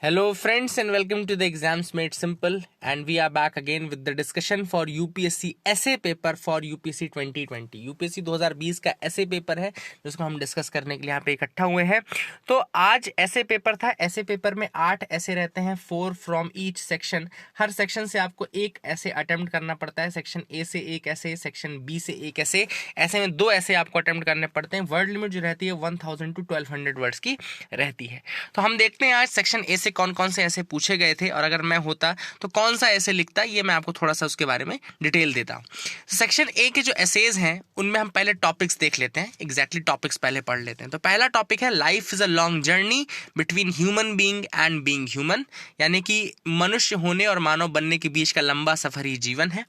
Hello, friends, and welcome to the Exams Made Simple. And we are back again with the discussion for UPSC essay paper for UPSC 2020. UPSC 2020 का essay paper है जिसको हम discuss करने के लिए यहाँ पे इकट्ठा हुए हैं। तो आज essay पेपर था। essay पेपर में 8 ऐसे रहते हैं, 4 from each section. Her section से आपको एक ऐसे अटेम्प्ट करना पड़ता है। सेक्शन ए से एक ऐसे, सेक्शन बी से एक ऐसे, ऐसे में 2 ऐसे आपको अटेम्प्ट करने पड़ते हैं। वर्ड लिमिट जो रहती है 1000 to 1200 वर्ड्स की रहती है। तो हम देखते हैं आज सेक्शन ए से कौन कौन से ऐसे पूछे गए थे, और अगर मैं होता तो कौन सा ऐसे लिखता, ये मैं आपको थोड़ा सा उसके बारे में डिटेल देता हूँ। सेक्शन ए के जो एसेज हैं उनमें हम पहले टॉपिक्स देख लेते हैं। एग्जैक्टली टॉपिक्स पहले पढ़ लेते हैं। तो पहला टॉपिक है life is a long journey between human being and being human, यानी कि मनुष्य होने और मानव बनने के बीच का लंबा सफर ही जीवन है।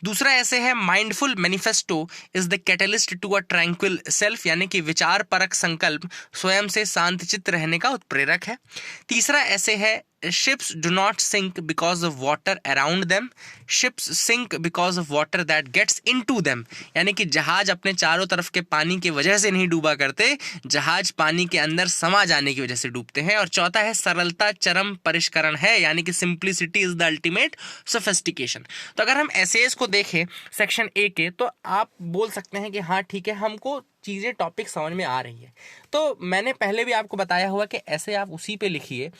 दूसरा ऐसे है mindful manifesto is the catalyst to a tranquil self, यानी कि विचार परक संकल्प स्वयं से शांतचित्त रहने का उत्प्रेरक है। तीसरा ऐसे है ships do not sink because of water around them, ships sink because of water that gets into them, यानी कि जहाज अपने चारों तरफ के पानी की वजह से नहीं डूबा करते, जहाज पानी के अंदर समा जाने की वजह से डूबते हैं। और चौथा है सरलता चरम परिष्करण है, यानी कि simplicity is the ultimate sophistication. तो अगर हम एसेज को देखें सेक्शन ए के, तो आप बोल सकते हैं कि हाँ ठीक है, हमको चीज़ें टॉपिक समझ में आ रही है। तो मैंने पहले भी आपको बताया हुआ कि ऐसे आप उसी पे लिखिए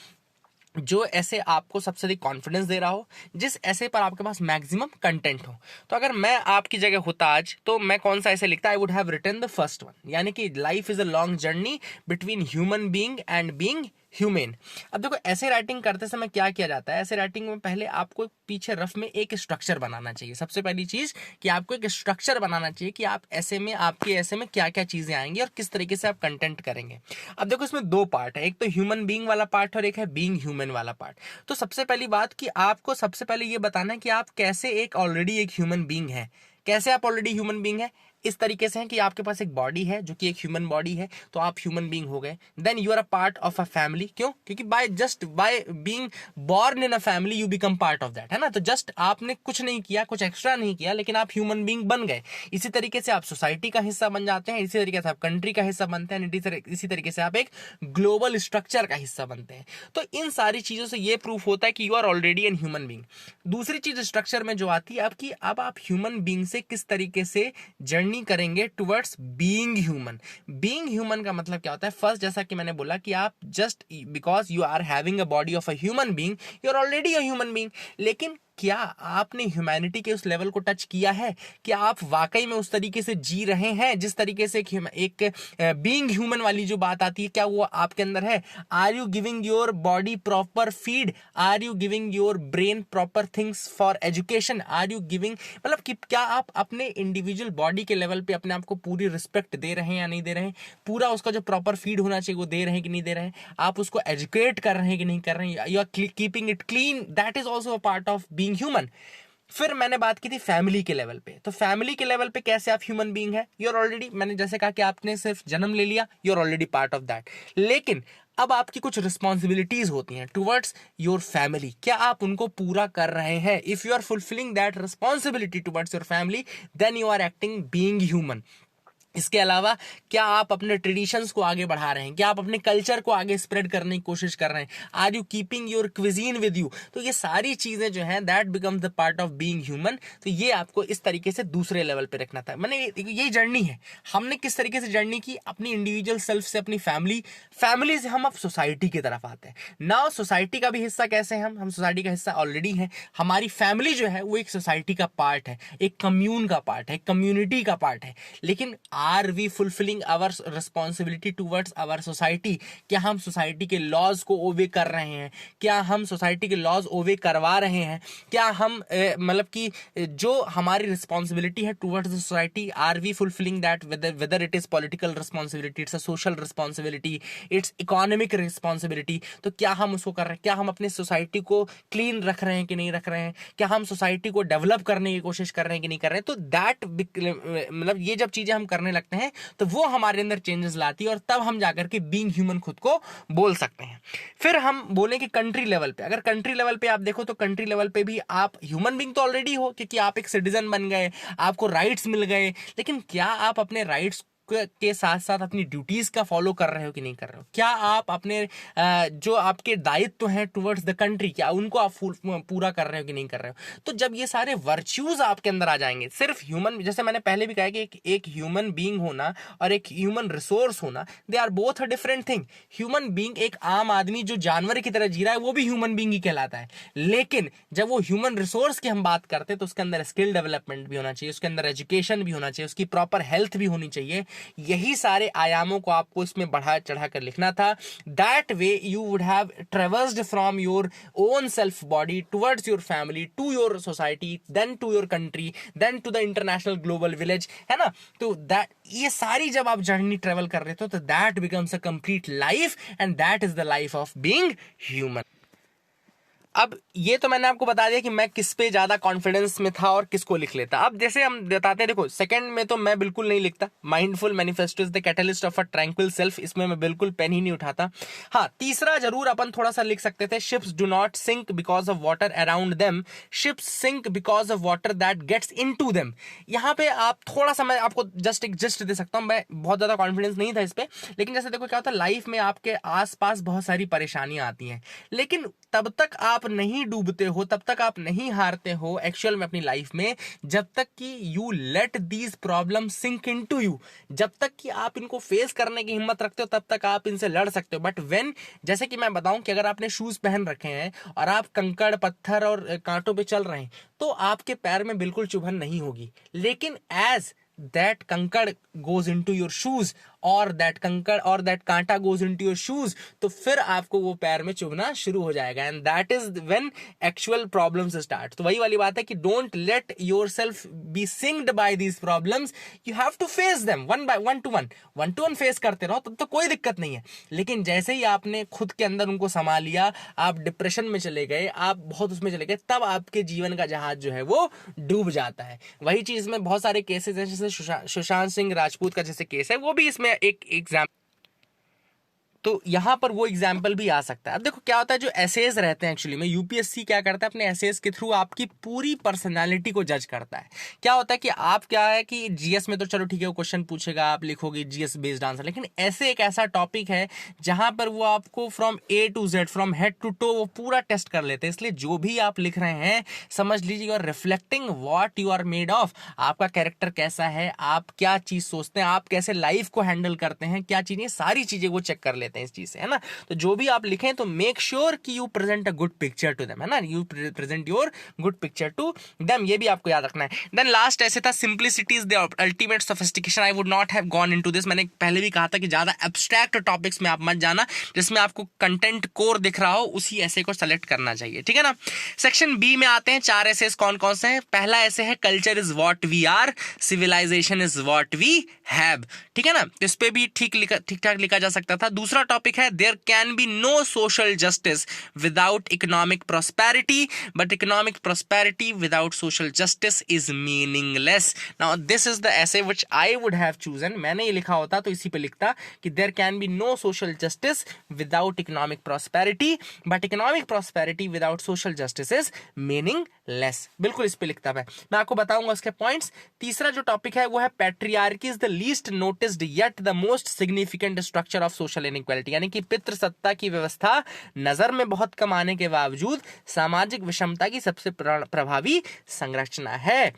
जो ऐसे आपको सबसे अधिक कॉन्फिडेंस दे रहा हो, जिस ऐसे पर आपके पास मैक्सिमम कंटेंट हो। तो अगर मैं आपकी जगह होता आज, तो मैं कौन सा ऐसे लिखता? I would have written the first one, यानी कि life is a long journey between human being and being human. अब देखो, ऐसे राइटिंग करते समय क्या किया जाता है? ऐसे राइटिंग में पहले आपको पीछे रफ में एक स्ट्रक्चर बनाना चाहिए। सबसे पहली चीज कि आपको एक स्ट्रक्चर बनाना चाहिए कि आप ऐसे में, आपके ऐसे में क्या क्या चीजें आएंगी और किस तरीके से आप कंटेंट करेंगे। अब देखो, इसमें 2 पार्ट है, एक तो ह्यूमन बीइंग वाला पार्ट और एक है बीइंग ह्यूमन वाला पार्ट। तो सबसे पहली बात कि आपको सबसे पहले ये बताना है कि आप कैसे एक ऑलरेडी एक ह्यूमन बीइंग है। कैसे आप ऑलरेडी ह्यूमन बीइंग है? इस तरीके से है कि आपके पास एक बॉडी है जो कि एक ह्यूमन बॉडी है, तो आप ह्यूमन बीइंग हो गए। Then you are a part of a family. क्यों? क्योंकि by being born in a family you become part of that, है ना। तो जस्ट आपने कुछ नहीं किया, कुछ एक्स्ट्रा नहीं किया, लेकिन आप ह्यूमन बीइंग बन गए। इसी तरीके से आप सोसाइटी का हिस्सा बन जाते हैं, इसी तरीके से आप कंट्री का हिस्सा बनते हैं, इसी तरीके से आप एक ग्लोबल स्ट्रक्चर का हिस्सा बनते हैं। तो इन सारी चीजों से ये प्रूफ होता है कि you are already an human being. दूसरी चीज स्ट्रक्चर में जो आती है आपकी, अब आप ह्यूमन बीइंग से किस तरीके से जर्नी करेंगे towards being human. Being human का मतलब क्या होता है? फर्स्ट, जैसा कि मैंने बोला कि आप just because you are having a body of a human being, you are already a human being. लेकिन क्या आपने ह्यूमैनिटी के उस लेवल को टच किया है? क्या आप वाकई में उस तरीके से जी रहे हैं जिस तरीके से एक बीइंग ह्यूमन वाली जो बात आती है, क्या वो आपके अंदर है? Are you giving your body proper feed? Are you giving your brain proper things for education? Are you giving, मतलब कि क्या आप अपने इंडिविजुअल बॉडी के लेवल पे अपने आप को पूरी रिस्पेक्ट दे रहे हैं या नहीं दे रहे हैं? पूरा उसका जो प्रॉपर फीड होना चाहिए वो दे रहे हैं कि नहीं दे रहे हैं? आप उसको एजुकेट कर रहे हैं कि नहीं कर रहे हैं? You are keeping it clean? That is also a part of being human. फिर मैंने बात की थी फैमिली के लेवल पे। तो फैमिली के लेवल पे कैसे आप ह्यूमन बीइंग है? यू आर ऑलरेडी, मैंने जैसे कहा कि आपने सिर्फ जन्म ले लिया, you are already part of that. लेकिन अब आपकी कुछ रिस्पॉन्सिबिलिटीज होती हैं टुवर्ड्स योर फैमिली। क्या आप उनको पूरा कर रहे हैं? If you are fulfilling that responsibility towards your family, then you are acting being human. इसके अलावा क्या आप अपने ट्रेडिशंस को आगे बढ़ा रहे हैं? क्या आप अपने कल्चर को आगे स्प्रेड करने की कोशिश कर रहे हैं? Are you keeping your cuisine with you? तो ये सारी चीजें जो हैं that becomes the part of being human. तो ये आपको इस तरीके से दूसरे लेवल पे रखना था। मैंने ये जर्नी है, हमने किस तरीके से जर्नी की अपनी इंडिविजुअल सेल्फ से, अपनी फैमिली से हम अब सोसाइटी की तरफ आते हैं। नाउ सोसाइटी का भी हिस्सा कैसे हैं हम सोसाइटी का हिस्सा ऑलरेडी हैं। हमारी फैमिली जो है वो एक सोसाइटी का पार्ट है, एक कम्यून का पार्ट है, कम्युनिटी का पार्ट है। लेकिन are we fulfilling our responsibility towards our society? क्या हम सोसाइटी के लॉज को ओवे कर रहे हैं? क्या हम सोसाइटी के लॉज ओवे करवा रहे हैं? क्या हम मतलब कि जो हमारी रिस्पॉन्सिबिलिटी है towards the society, are we fulfilling that? Whether it is political responsibility, it's a social responsibility, it's economic responsibility, तो क्या हम उसको कर रहे हैं? क्या हम अपनी सोसाइटी को क्लीन रख रहे हैं कि नहीं रख रहे हैं? क्या हम सोसाइटी को डेवलप करने की कोशिश कर रहे हैं कि नहीं कर रहे हैं? तो दैट मतलब ये जब चीजें हम करने लगते हैं तो वो हमारे अंदर चेंजेस लाती है, और तब हम जाकर के बीइंग ह्यूमन खुद को बोल सकते हैं। फिर हम बोले कि कंट्री लेवल पे, अगर कंट्री लेवल पे आप देखो तो कंट्री लेवल पे भी आप ह्यूमन बीइंग तो ऑलरेडी हो, क्योंकि आप एक सिटीजन बन गए, आपको राइट्स मिल गए। लेकिन क्या आप अपने राइट्स के साथ साथ अपनी ड्यूटीज का फॉलो कर रहे हो कि नहीं कर रहे हो? क्या आप अपने जो आपके दायित्व हैं टुवर्ड्स द कंट्री, क्या उनको आप पूरा कर रहे हो कि नहीं कर रहे हो? तो जब ये सारे वर्च्यूज आपके अंदर आ जाएंगे, सिर्फ ह्यूमन, जैसे मैंने पहले भी कहा कि एक ह्यूमन बीइंग होना और एक ह्यूमन रिसोर्स होना, they are both a different thing. Human being, एक आम आदमी जो जानवर की तरह जी रहा है, वो भी ह्यूमन बीइंग ही कहलाता है। लेकिन जब वो ह्यूमन रिसोर्स की हम बात करते हैं तो उसके अंदर स्किल डेवलपमेंट भी होना चाहिए, उसके अंदर एजुकेशन भी होना चाहिए, उसकी प्रॉपर हेल्थ भी होनी चाहिए। यही सारे आयामों को आपको इसमें बढ़ा चढ़ा कर लिखना था। That way you would have traversed from your own self body towards your family, to your society, then to your country, then to the international global village, है ना? तो दैट, ये सारी जब आप जर्नी ट्रेवल कर रहे हो तो that becomes a complete life, and that is the life of being human. अब ये तो मैंने आपको बता दिया कि मैं किस पे ज्यादा कॉन्फिडेंस में था और किसको लिख लेता। अब जैसे हम बताते हैं, देखो सेकंड में तो मैं बिल्कुल नहीं लिखता, mindful manifesto is the catalyst of a tranquil self, इसमें मैं बिल्कुल पेन ही नहीं उठाता। हाँ, तीसरा जरूर अपन थोड़ा सा लिख सकते थे, ships do not sink because of water around them, ships sink because of water that gets into them. यहाँ पे आप थोड़ा सा, मैं आपको जस्ट एक जस्ट दे सकता हूँ, मैं बहुत ज्यादा कॉन्फिडेंस नहीं था इस पे, लेकिन जैसे देखो क्या होता है, लाइफ में आपके आसपास बहुत सारी परेशानियां आती हैं, लेकिन तब तक आप नहीं डूबते हो, तब तक आप नहीं हारते हो एक्चुअल में अपनी लाइफ में, जब तक कि you let these problem sink into you, जब तक कि आप इनको फेस करने की हिम्मत रखते हो तब तक आप इनसे लड़ सकते हो। बट व्हेन, जैसे कि मैं बताऊं कि अगर आपने शूज पहन रखे हैं और आप कंकड़ पत्थर और कांटों पे चल रहे हैं तो आपके पैर में बिल्कुल चुभन नहीं होगी, लेकिन एज that कंकड़ goes into your shoes और that कंकड़ और that कांटा goes into your shoes, तो फिर आपको वो पैर में चुभना शुरू हो जाएगा, and that is when actual problems start। तो वही वाली बात है कि don't let yourself be sinked by these problems, you have to face them one to one face करते रहो, तब तो कोई दिक्कत नहीं है। लेकिन जैसे ही आपने खुद के अंदर उनको संभाल लिया, आप डिप्रेशन में चले गए, आप बहुत उसमें चले गए, तब आपके जीवन का जहाज जो है वो डूब जाता है। वही चीज में बहुत सारे केसेस हैं, जैसे सुशांत सिंह राजपूत का जैसे केस है, वो भी इसमें एक एग्जाम्पल, तो यहां पर वो एग्जाम्पल भी आ सकता है। अब देखो क्या होता है, जो एसेज रहते हैं एक्चुअली में, यूपीएससी क्या करता है, अपने एसेज के थ्रू आपकी पूरी पर्सनालिटी को जज करता है। क्या होता है कि आप, क्या है कि जीएस में तो चलो ठीक है, वो क्वेश्चन पूछेगा, आप लिखोगे जीएस बेस्ड आंसर, लेकिन ऐसे एक ऐसा टॉपिक है जहां पर वो आपको from A to Z, from head to toe, वो पूरा टेस्ट कर लेते हैं। इसलिए जो भी आप लिख रहे हैं, समझ लीजिए you are reflecting what you are made of, आपका कैरेक्टर कैसा है, आप क्या चीज सोचते हैं, आप कैसे लाइफ को हैंडल करते हैं, क्या चीजें, सारी चीजें वो चेक कर लेते हैं इस चीज से, है ना? तो जो भी आप लिखें तो मेक श्योर कि you present a good picture to them, है ना? You present your good picture to them, ये भी आपको याद रखना है। देन लास्ट ऐसे था, simplicity is the ultimate sophistication. I would not have gone into this, मैंने पहले भी कहा था कि ज्यादा एब्स्ट्रैक्ट टॉपिक्स में आप मत जाना, जिसमें आपको कंटेंट कोर दिख रहा हो उसी ऐसे को सेलेक्ट करना चाहिए, ठीक है ना? सेक्शन बी में आते हैं, 4 ऐसे कौन कौन से हैं। पहला ऐसे है, culture is what we are, civilization is what we have, ठीक है ना? इस पे भी ठीक ठाक लिखा जा सकता था। दूसरा टॉपिक है, there can be no social justice without economic prosperity, but economic prosperity without social justice is meaningless. Now this is the essay which I would have chosen. मैंने ये लिखा होता तो इसी पे लिखता कि there can be no social justice without economic prosperity, but economic prosperity without social justice is meaningless. बिल्कुल इस पे लिखता मैं आपको बताऊंगा उसके पॉइंट्स। तीसरा जो टॉपिक है वो है, patriarchy is the least noticed yet the most significant structure of social inequality, यानी कि पितृसत्ता की व्यवस्था नजर में बहुत कम आने के बावजूद सामाजिक विषमता की सबसे प्रभावी संरचना है।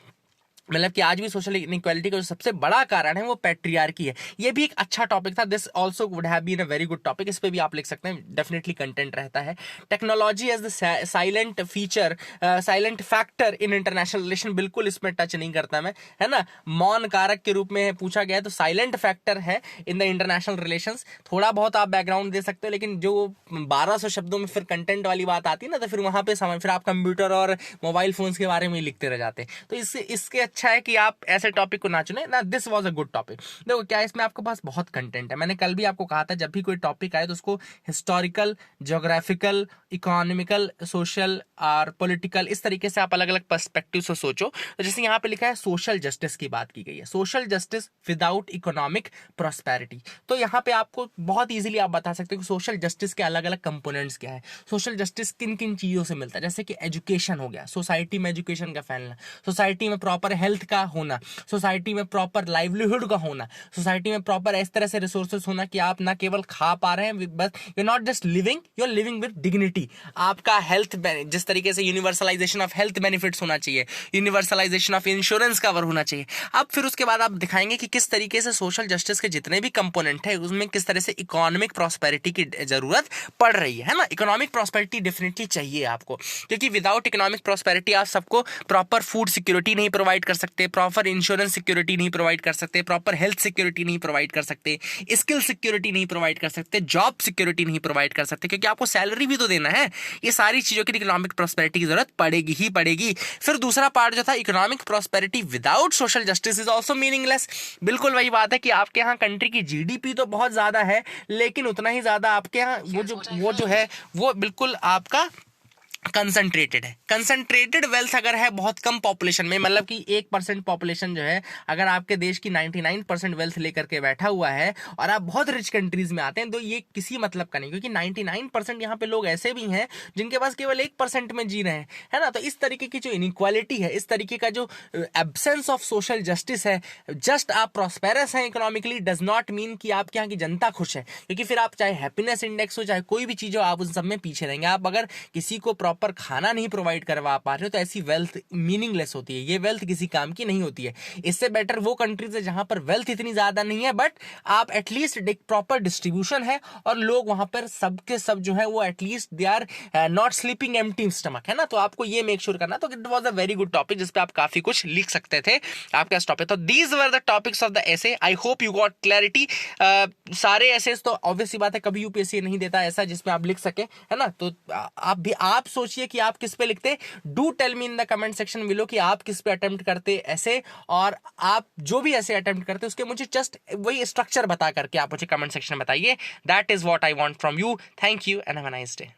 मतलब कि आज भी सोशल इनइक्वालिटी का जो सबसे बड़ा कारण है वो पैट्रियार्की है। ये भी एक अच्छा टॉपिक था, this also would have been a very good topic, इस पे भी आप लिख सकते हैं, डेफिनेटली कंटेंट रहता है। Technology as the silent feature, silent factor in international relation, बिल्कुल इसमें टच नहीं करता मैं, है ना? मौन कारक के रूप में पूछा गया है, तो साइलेंट फैक्टर है इन द इंटरनेशनल रिलेशंस। थोड़ा बहुत आप बैकग्राउंड दे सकते हो, लेकिन जो 1200 शब्दों में फिर कंटेंट वाली बात आती है ना, तो फिर वहां पे फिर आप कंप्यूटर और मोबाइल फोन्स के बारे में ही लिखते रह जाते हैं। तो इसके अच्छा है कि आप ऐसे टॉपिक को ना चुने ना। This was a good topic. देखो क्या इसमें आपके पास बहुत कंटेंट है। मैंने कल भी आपको कहा था, जब भी कोई टॉपिक आए तो उसको हिस्टोरिकल, ज्योग्राफिकल, इकोनॉमिकल, सोशल और पॉलिटिकल, इस तरीके से आप अलग अलग पर्सपेक्टिव से सोचो। तो जैसे यहाँ पे लिखा है, सोशल जस्टिस की बात की गई है, social justice without economic prosperity. तो यहाँ पे आपको बहुत इजीली आप बता सकते हो कि सोशल जस्टिस के अलग अलग कंपोनेंट्स क्या है, सोशल जस्टिस किन किन चीजों से मिलता है। जैसे कि एजुकेशन हो गया, सोसाइटी में एजुकेशन का फैलना, सोसाइटी में प्रॉपर हेल्थ का होना, सोसाइटी में प्रॉपर लाइवलीहुड का होना, सोसाइटी में प्रॉपर इस तरह से रिसोर्सेस होना कि आप ना केवल खा पा रहे हैं, बस you not just living, you are living with dignity. आपका हेल्थ, जिस तरीके से यूनिवर्सलाइजेशन ऑफ हेल्थ बेनिफिट्स होना चाहिए, यूनिवर्सलाइजेशन ऑफ इंश्योरेंस कवर होना चाहिए। अब फिर उसके बाद आप दिखाएंगे कि किस तरीके से सोशल जस्टिस के जितने भी कंपोनेंट है उसमें किस तरह से इकोनॉमिक प्रॉस्पेरिटी की जरूरत पड़ रही है ना। इकोनॉमिक प्रॉस्पेरिटी डेफिनेटली चाहिए आपको, क्योंकि विदाउट इकोनॉमिक प्रॉस्पेरिटी आप सबको प्रॉपर फूड सिक्योरिटी नहीं प्रोवाइड कर सकते, प्रॉपर इंश्योरेंस सिक्योरिटी नहीं प्रोवाइड कर सकते, प्रॉपर हेल्थ सिक्योरिटी नहीं प्रोवाइड कर सकते, स्किल सिक्योरिटी नहीं प्रोवाइड कर सकते, जॉब सिक्योरिटी नहीं प्रोवाइड कर सकते, क्योंकि आपको सैलरी भी तो देना है। ये सारी चीजों की इकोनॉमिक प्रॉस्पेरिटी की जरूरत पड़ेगी ही पड़ेगी। फिर दूसरा पार्ट जो था, economic prosperity without social justice is also meaningless. बिल्कुल वही बात है कि आपके यहाँ कंट्री की जीडीपी तो बहुत ज्यादा है, लेकिन उतना ही ज्यादा आपके यहाँ वो जो है वो बिल्कुल आपका कंसंट्रेटेड है। कंसंट्रेटेड वेल्थ अगर है बहुत कम पॉपुलेशन में, मतलब कि 1% पॉपुलेशन जो है अगर आपके देश की 99% वेल्थ लेकर के बैठा हुआ है और आप बहुत रिच कंट्रीज में आते हैं, तो ये किसी मतलब का नहीं, क्योंकि 99% यहाँ पे लोग ऐसे भी हैं जिनके पास केवल 1% में जी रहे हैं, है ना। तो इस तरीके की जो इनइक्वालिटी है, इस तरीके का जो एब्सेंस ऑफ सोशल जस्टिस है, जस्ट आप प्रॉस्पेरस हैं इकोनॉमिकली डज नॉट मीन कि आपके यहाँ की जनता खुश है, क्योंकि फिर आप चाहे हैप्पीनेस इंडेक्स हो, चाहे कोई भी चीज हो, आप उन सब में पीछे रहेंगे। आप अगर किसी को प्रॉपर खाना नहीं प्रोवाइड करवा पा रहे हो तो ऐसी वेल्थ मीनिंगलेस होती है, ये वेल्थ किसी काम की नहीं होती है। इससे बेटर वो कंट्रीज है जहां पर वेल्थ इतनी ज्यादा नहीं है, बट आप एटलीस्ट प्रॉपर डिस्ट्रीब्यूशन है और लोग वहां पर सबके सब जो है वो at least they are not sleeping empty stomach, है ना। तो आपको ये मेक श्योर करना। तो it was a very good topic जिसपे आप काफी कुछ लिख सकते थे आपका इस टॉपिक। तो these were the topics of the essay. I hope you got clarity. सारे एसेस तो ऑब्वियसली बात है कभी यूपीएससी नहीं देता ऐसा जिसमें आप लिख सके, है ना। तो आप सोचिए कि आप किस पे लिखते। Do tell me in the comment section below कि आप किस पे अटेम्प्ट करते ऐसे, और आप जो भी ऐसे अटेम्प्ट करते उसके मुझे जस्ट वही स्ट्रक्चर बता करके आप मुझे कमेंट सेक्शन में बताइए। That is what I want from you. Thank you and have a nice day.